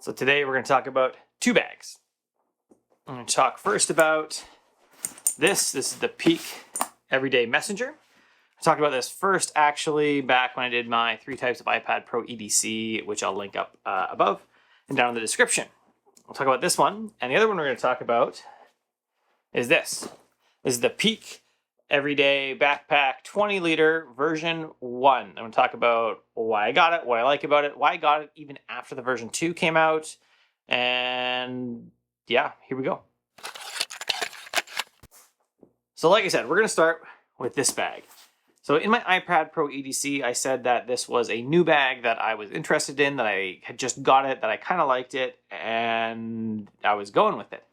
So today we're going to talk about two bags. I'm going to talk first about this. This is the Peak Everyday Messenger. I talked about this first actually back when I did my 3 types of iPad Pro EDC, which I'll link up above and down in the description. I'll talk about this one, and the other one we're going to talk about is this. This is the Peak Everyday Backpack 20-liter version 1. I'm going to talk about why I got it, what I like about it, why I got it even after the version 2 came out, and yeah, here we go. So like I said, we're going to start with this bag. So in my iPad Pro EDC, I said that this was a new bag that I was interested in, that I had just got it, that I kind of liked it, and I was going with it.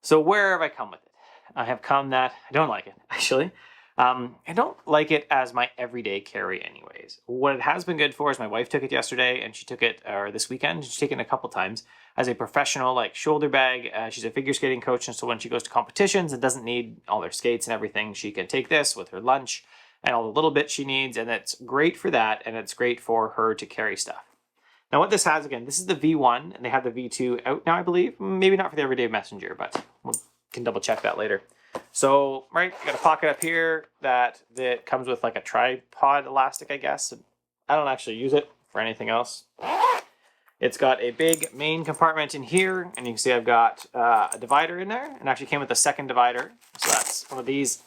So where have I come with it? I have come that I don't like it, actually. I don't like it as my everyday carry anyways. What it has been good for is my wife took it yesterday, and she took it, or this weekend, she's taken it a couple times, as a professional like shoulder bag. She's a figure skating coach, and so when she goes to competitions and doesn't need all their skates and everything, she can take this with her lunch and all the little bits she needs, and it's great for that, and it's great for her to carry stuff. Now what this has, again, this is the V1, and they have the V2 out now, I believe. Maybe not for the Everyday Messenger, but we can double check that later. So, right, got a pocket up here that comes with like a tripod elastic, I guess. I don't actually use it for anything else. It's got a big main compartment in here, and you can see I've got a divider in there, and actually came with a second divider. So that's one of these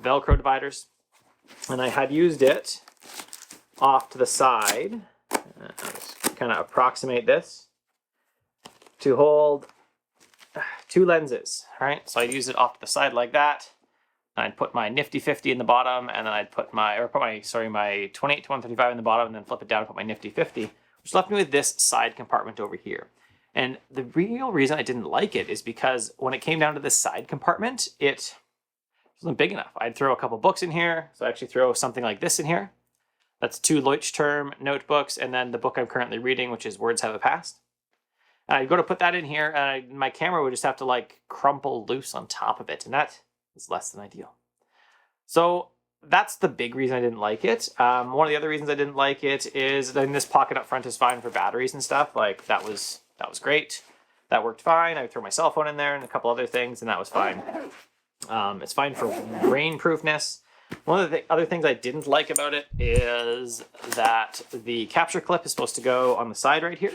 Velcro dividers. And I had used it off to the side. I'll just kind of approximate this to hold 2 lenses, right? So I'd use it off to the side like that. And I'd put my Nifty 50 in the my 28 to 135 in the bottom, and then flip it down and put my Nifty 50, which left me with this side compartment over here. And the real reason I didn't like it is because when it came down to this side compartment, it wasn't big enough. I'd throw a couple books in here, so I actually throw something like this in here. That's 2 Leuchtturm notebooks, and then the book I'm currently reading, which is Words Have a Past. And I'd go to put that in here, and my camera would just have to like crumple loose on top of it, and that is less than ideal. So that's the big reason I didn't like it. One of the other reasons I didn't like it is then this pocket up front is fine for batteries and stuff. Like that was great. That worked fine. I would throw my cell phone in there and a couple other things, and that was fine. It's fine for rainproofness. One of the other things I didn't like about it is that the capture clip is supposed to go on the side right here.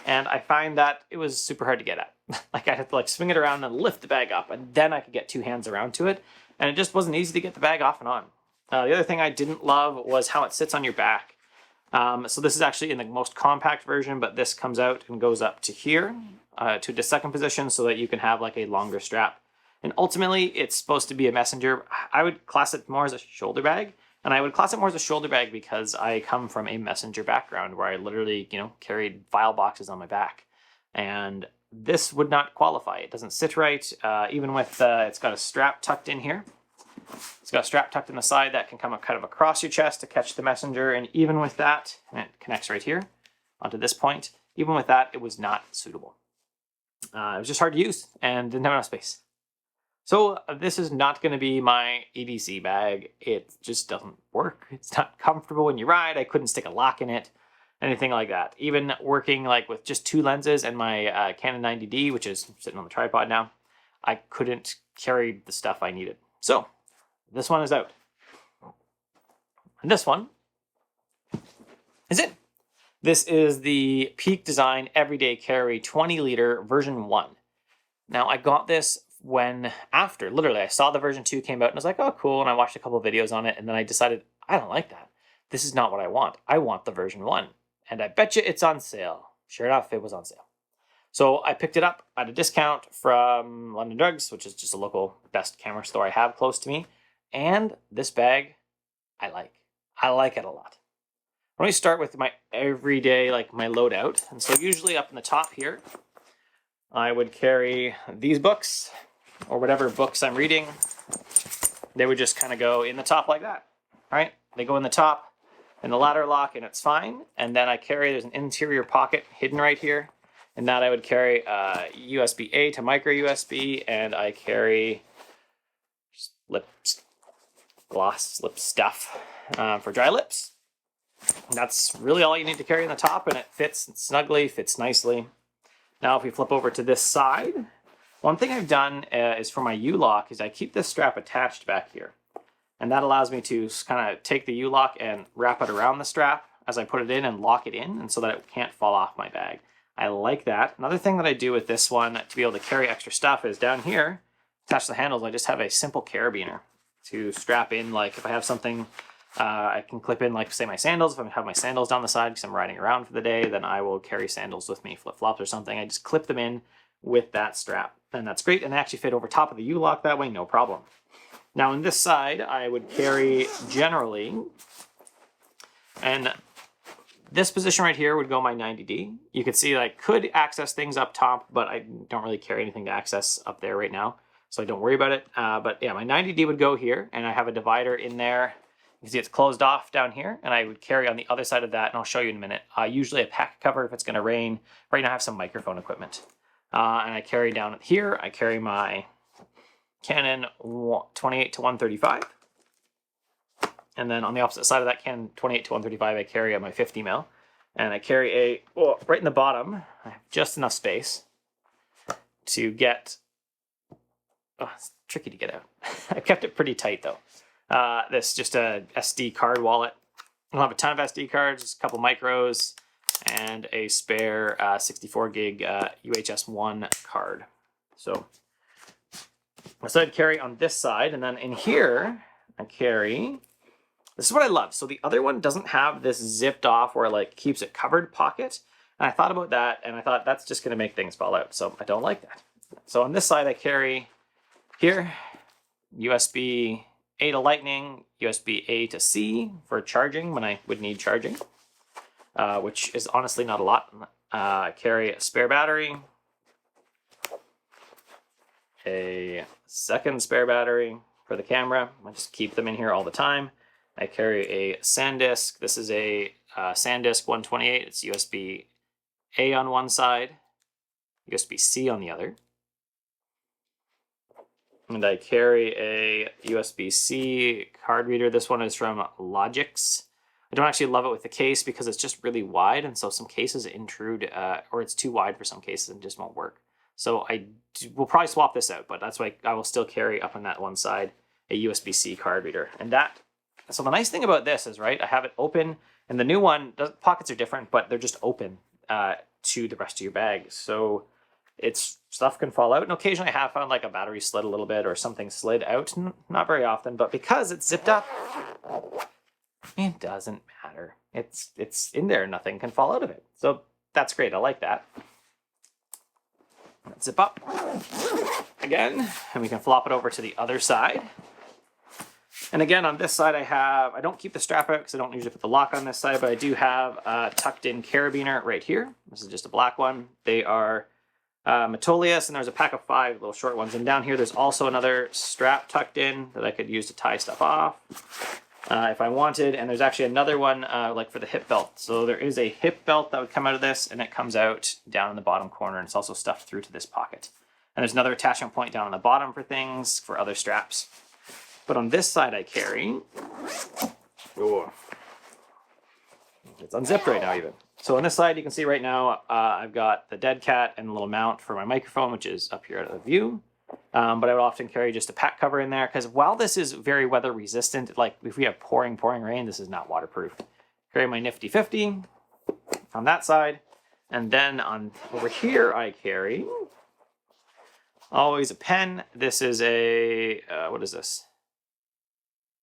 And I find that it was super hard to get at. Like I had to like swing it around and lift the bag up, and then I could get 2 hands around to it. And it just wasn't easy to get the bag off and on. The other thing I didn't love was how it sits on your back. So this is actually in the most compact version, but this comes out and goes up to here, to the second position, so that you can have like a longer strap. And ultimately, it's supposed to be a messenger. I would class it more as a shoulder bag. And I would class it more as a shoulder bag because I come from a messenger background where I literally, carried file boxes on my back. And this would not qualify. It doesn't sit right, even with, it's got a strap tucked in here. It's got a strap tucked in the side that can come up kind of across your chest to catch the messenger. And even with that, and it connects right here onto this point, even with that, it was not suitable. It was just hard to use and didn't have enough space. So this is not going to be my EDC bag. It just doesn't work. It's not comfortable when you ride. I couldn't stick a lock in it, anything like that. Even working like with just 2 lenses and my Canon 90D, which is sitting on the tripod now, I couldn't carry the stuff I needed. So this one is out. And this one is it. This is the Peak Design Everyday Carry 20-liter version 1. Now I got this literally I saw the version 2 came out and I was like, oh cool, and I watched a couple of videos on it, and then I decided I don't like that. This is not what I want. I want the version 1, and I bet you it's on sale. Sure enough, it was on sale. So I picked it up at a discount from London Drugs, which is just a local best camera store I have close to me, and this bag I like it a lot. Let me start with my everyday, like my loadout. And so usually up in the top here, I would carry these books, or whatever books I'm reading. They would just kind of go in the top like that, right? They go in the top and the ladder lock, and it's fine. And then there's an interior pocket hidden right here. And that I would carry USB-A to micro USB, and I carry gloss lip stuff for dry lips. And that's really all you need to carry on the top, and it fits snugly, fits nicely. Now if we flip over to this side, one thing I've done is for my U-lock is I keep this strap attached back here. And that allows me to kind of take the U-lock and wrap it around the strap as I put it in and lock it in, and so that it can't fall off my bag. I like that. Another thing that I do with this one to be able to carry extra stuff is down here, attached to the handles, I just have a simple carabiner to strap in. Like if I have something I can clip in, like say my sandals. If I have my sandals down the side because I'm riding around for the day, then I will carry sandals with me, flip-flops or something. I just clip them in with that strap, and that's great. And they actually fit over top of the U-lock that way, no problem. Now on this side, I would carry generally, and this position right here would go my 90D. You can see that I could access things up top, but I don't really carry anything to access up there right now, so I don't worry about it. But yeah, my 90D would go here, and I have a divider in there. You can see it's closed off down here, and I would carry on the other side of that, and I'll show you in a minute. Usually a pack cover if it's going to rain. Right now I have some microphone equipment. And I carry down here, I carry my Canon 28 to 135. And then on the opposite side of that Canon 28 to 135, I carry my 50mm. And I carry right in the bottom, I have just enough space to get, it's tricky to get out. I kept it pretty tight though. This just a SD card wallet. I don't have a ton of SD cards, just a couple micros, and a spare 64 gig UHS 1 card. So I'd carry on this side, and then in here I carry, this is what I love. So the other one doesn't have this zipped off where it like keeps it covered pocket. And I thought about that, and I thought that's just gonna make things fall out. So I don't like that. So on this side I carry here, USB A to Lightning, USB A to C for charging when I would need charging, which is honestly not a lot. I carry a spare battery, a second spare battery for the camera. I just keep them in here all the time. I carry a SanDisk. This is a SanDisk 128. It's USB A on one side, USB C on the other. And I carry a USB-C card reader. This one is from Logix. I don't actually love it with the case because it's just really wide, and so some cases intrude, or it's too wide for some cases and just won't work. So we'll probably swap this out, but that's why I will still carry up on that one side a USB-C card reader. And so the nice thing about this is, right, I have it open, and the new one, the pockets are different, but they're just open to the rest of your bag. So stuff can fall out, and occasionally I have found like a battery slid a little bit or something slid out, not very often, but because it's zipped up, it doesn't matter. It's in there, nothing can fall out of it. So that's great, I like that. Let's zip up again, and we can flop it over to the other side. And again, on this side I don't keep the strap out because I don't usually put the lock on this side, but I do have a tucked in carabiner right here. This is just a black one. They are Metolius, and there's a pack of 5 little short ones. And down here there's also another strap tucked in that I could use to tie stuff off if I wanted. And there's actually another one like for the hip belt. So there is a hip belt that would come out of this, and it comes out down in the bottom corner, and it's also stuffed through to this pocket. And there's another attachment point down on the bottom for things, for other straps. But on this side I carry, it's unzipped right now even. So on this side, you can see right now, I've got the dead cat and a little mount for my microphone, which is up here out of the view. But I would often carry just a pack cover in there, because while this is very weather resistant, like if we have pouring rain, this is not waterproof. Carry my nifty 50 on that side. And then over here, I carry always a pen. This is a, what is this?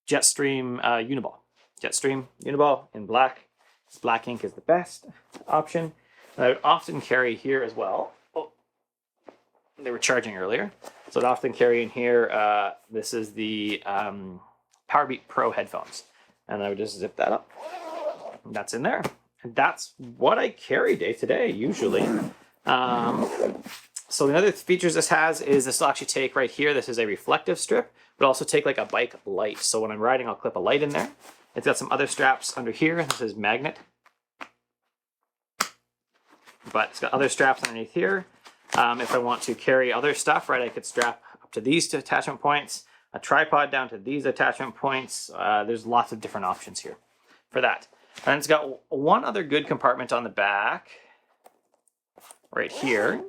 Jetstream Uniball. Jetstream Uniball in black. Black ink is the best option. And I would often carry here as well. Oh, they were charging earlier. So I'd often carry in here, this is the Powerbeat Pro headphones. And I would just zip that up. And that's in there. And that's what I carry day to day, usually. So the other features this has is this will actually take right here, this is a reflective strip, but also take like a bike light. So when I'm riding, I'll clip a light in there. It's got some other straps under here. This is magnet. But it's got other straps underneath here. If I want to carry other stuff, right, I could strap up to these two attachment points, a tripod down to these attachment points. There's lots of different options here for that. And it's got one other good compartment on the back, right here.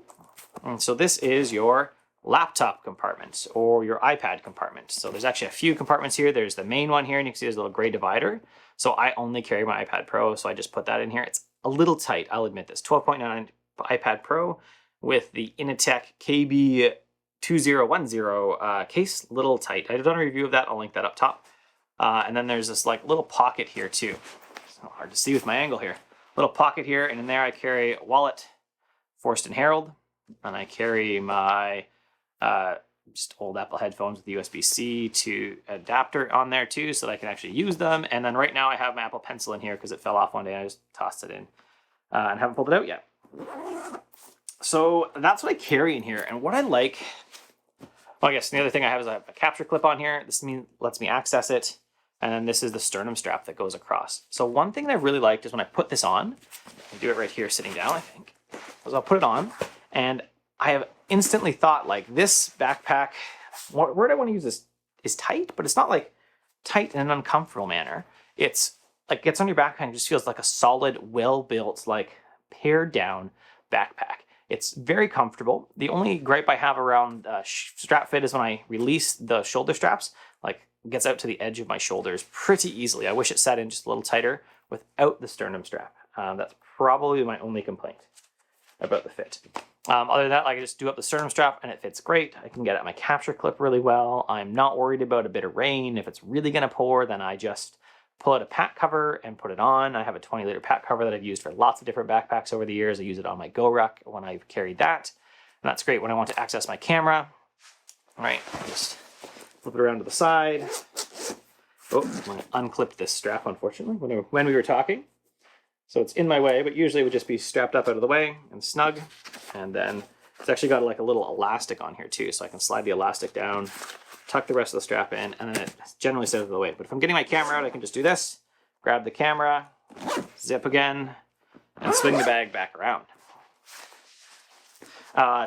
And so this is your laptop compartment or your iPad compartment. So there's actually a few compartments here. There's the main one here, and you can see there's a little gray divider. So I only carry my iPad Pro, so I just put that in here. It's a little tight, I'll admit this. 12.9 iPad Pro with the Initech KB2010 case, little tight. I've done a review of that, I'll link that up top. And then there's this like little pocket here too. So hard to see with my angle here. Little pocket here, and in there I carry a wallet, Forrest and Harold, and I carry my just old Apple headphones with USB-C to adapter on there too, so that I can actually use them. And then right now I have my Apple Pencil in here because it fell off one day and I just tossed it in and haven't pulled it out yet. So that's what I carry in here. And what I like, well, I guess the other thing I have is I have a capture clip on here. This lets me access it. And then this is the sternum strap that goes across. So one thing that I really liked is when I put this on, I do it right here sitting down, I think, is I'll put it on, and I have instantly thought like this backpack, where I want to use this is tight, but it's not like tight in an uncomfortable manner. It's like gets on your backpack and just feels like a solid, well-built, like pared down backpack. It's very comfortable. The only gripe I have around strap fit is when I release the shoulder straps, like it gets out to the edge of my shoulders pretty easily. I wish it sat in just a little tighter without the sternum strap. That's probably my only complaint about the fit. Other than that, I can just do up the sternum strap and it fits great. I can get at my capture clip really well. I'm not worried about a bit of rain. If it's really gonna pour, then I just pull out a pack cover and put it on. I have a 20-liter pack cover that I've used for lots of different backpacks over the years. I use it on my Go Ruck when I've carried that. And that's great when I want to access my camera. All right, just flip it around to the side. Oh, I unclipped this strap, unfortunately, when we were talking. So it's in my way, but usually it would just be strapped up out of the way and snug. And then it's actually got like a little elastic on here too, so I can slide the elastic down, tuck the rest of the strap in, and then it generally stays out of the way. But if I'm getting my camera out, I can just do this, grab the camera, zip again, and swing the bag back around.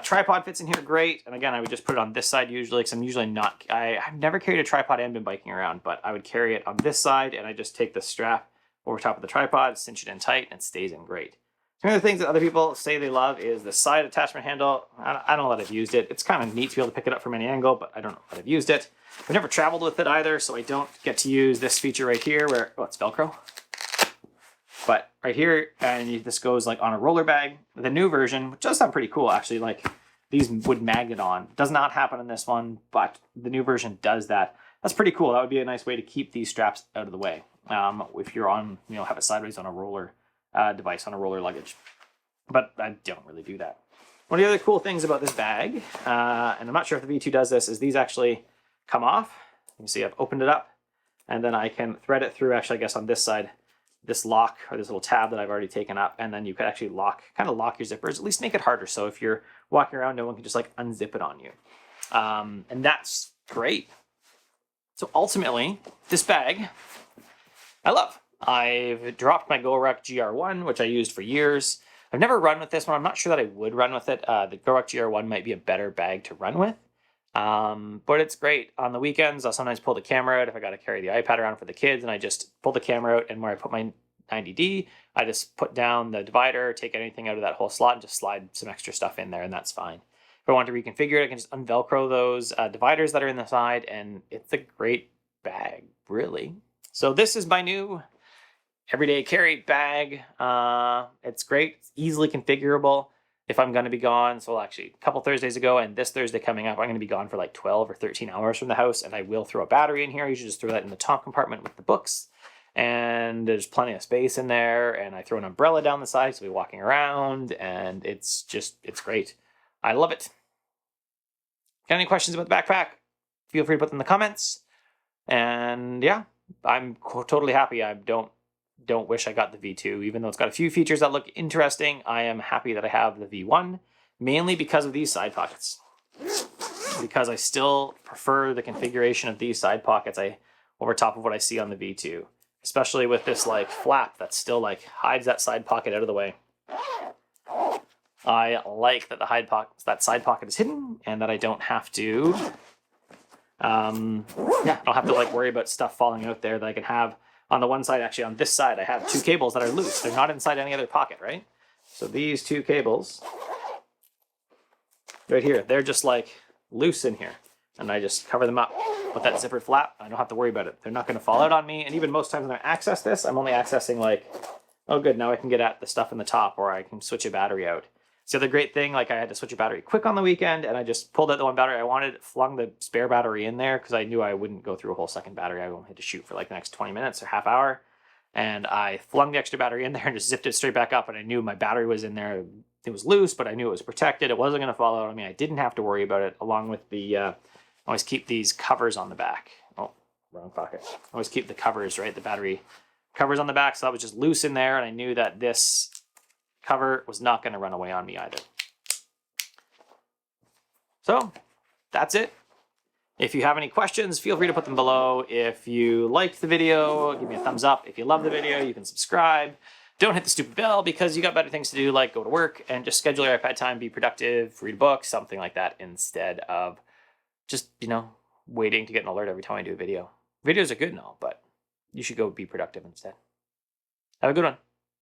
Tripod fits in here great, and again, I would just put it on this side usually, because I'm usually not, I've never carried a tripod and been biking around, but I would carry it on this side, and I just take the strap over top of the tripod, cinch it in tight, and it stays in great. One of the things that other people say they love is the side attachment handle. I don't know that I've used it. It's kind of neat to be able to pick it up from any angle, but I don't know that I've used it. I've never traveled with it either, so I don't get to use this feature right here where, oh, it's Velcro. But right here, and this goes like on a roller bag. The new version, which does sound pretty cool actually, like these would magnet on. Does not happen in this one, but the new version does that. That's pretty cool. That would be a nice way to keep these straps out of the way. If you're on, have it sideways on a roller device, on a roller luggage. But I don't really do that. One of the other cool things about this bag, and I'm not sure if the V2 does this, is these actually come off. You can see I've opened it up, and then I can thread it through, actually I guess on this side, this lock, or this little tab that I've already taken up, and then you could actually kind of lock your zippers, at least make it harder, so if you're walking around, no one can just like unzip it on you. And that's great. So ultimately, this bag, I love. I've dropped my Go Ruck GR1, which I used for years. I've never run with this one. I'm not sure that I would run with it. The Go Ruck GR1 might be a better bag to run with. But it's great. On the weekends, I'll sometimes pull the camera out if I got to carry the iPad around for the kids, and I just pull the camera out, and where I put my 90D, I just put down the divider, take anything out of that whole slot, and just slide some extra stuff in there, and that's fine. If I want to reconfigure it, I can just unvelcro those dividers that are in the side, and it's a great bag, really. So this is my new everyday carry bag. It's great. It's easily configurable if I'm going to be gone. So actually a couple Thursdays ago and this Thursday coming up, I'm going to be gone for like 12 or 13 hours from the house, and I will throw a battery in here. I usually just throw that in the top compartment with the books, and there's plenty of space in there, and I throw an umbrella down the side so I'll be walking around, and it's great. I love it. Got any questions about the backpack? Feel free to put them in the comments. And yeah, I'm totally happy. I don't wish I got the V2, even though it's got a few features that look interesting. I am happy that I have the V1, mainly because of these side pockets. Because I still prefer the configuration of these side pockets over top of what I see on the V2, especially with this like flap that still like hides that side pocket out of the way. I like that that side pocket is hidden, and that I don't have to, I don't have to like worry about stuff falling out there, that I can have on the one side, actually on this side, I have 2 cables that are loose. They're not inside any other pocket, right? So these 2 cables right here, they're just like loose in here. And I just cover them up with that zippered flap. I don't have to worry about it. They're not going to fall out on me. And even most times when I access this, I'm only accessing like, oh good, now I can get at the stuff in the top, or I can switch a battery out. So the other great thing, like I had to switch a battery quick on the weekend, and I just pulled out the one battery I wanted, flung the spare battery in there because I knew I wouldn't go through a whole second battery. I only had to shoot for like the next 20 minutes or half hour. And I flung the extra battery in there and just zipped it straight back up, and I knew my battery was in there. It was loose, but I knew it was protected. It wasn't going to fall out on me. I didn't have to worry about it, along with the, I always keep these covers on the back. Oh, wrong pocket. I always keep the covers, right? The battery covers on the back, so that was just loose in there, and I knew that this cover was not going to run away on me either. So that's it. If you have any questions, feel free to put them below. If you liked the video, give me a thumbs up. If you love the video, you can subscribe. Don't hit the stupid bell because you got better things to do, like go to work, and just schedule your iPad time, be productive, read a book, something like that, instead of just, you know, waiting to get an alert every time I do a video. Videos are good and all, but you should go be productive instead. Have a good one.